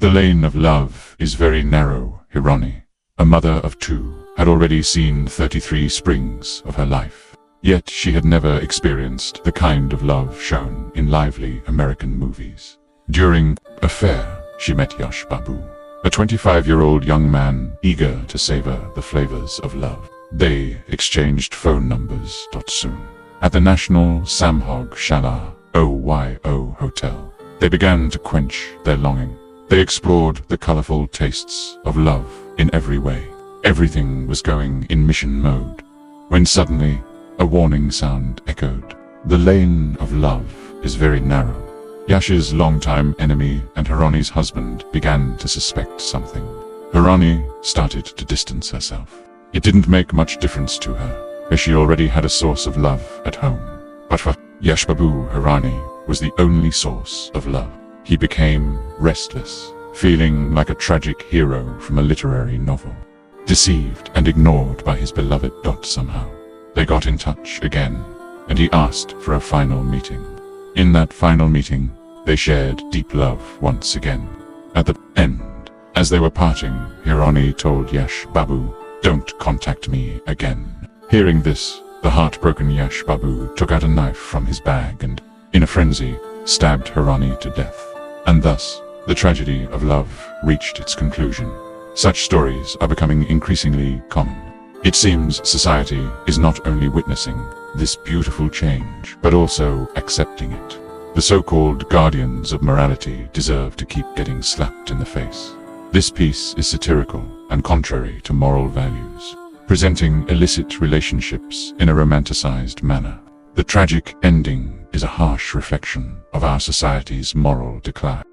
The lane of love is very narrow. Hirani, a mother of two, had already seen 33 springs of her life. Yet she had never experienced the kind of love shown in lively American movies. During a fair, she met Mahesh Babu, a 25-year-old young man eager to savor the flavors of love. They exchanged phone numbers. Soon, at the National Samhog Shala OYO Hotel, they began to quench their longing. They explored the colorful tastes of love in every way. Everything was going in mission mode, when suddenly a warning sound echoed. The lane of love is very narrow. Yash's longtime enemy and Hirani's husband began to suspect something. Hirani started to distance herself. It didn't make much difference to her, as she already had a source of love at home. But for Mahesh Babu, Hirani was the only source of love. He became restless, feeling like a tragic hero from a literary novel. Deceived and ignored by his beloved. Somehow, they got in touch again, and he asked for a final meeting. In that final meeting, they shared deep love once again. At the end, as they were parting, Hirani told Mahesh Babu, "Don't contact me again." Hearing this, the heartbroken Mahesh Babu took out a knife from his bag and, in a frenzy, stabbed Hirani to death. And thus, the tragedy of love reached its conclusion. Such stories are becoming increasingly common. It seems society is not only witnessing this beautiful change, but also accepting it. The so-called guardians of morality deserve to keep getting slapped in the face. This piece is satirical and contrary to moral values, presenting illicit relationships in a romanticized manner. The tragic ending is a harsh reflection of our society's moral decline.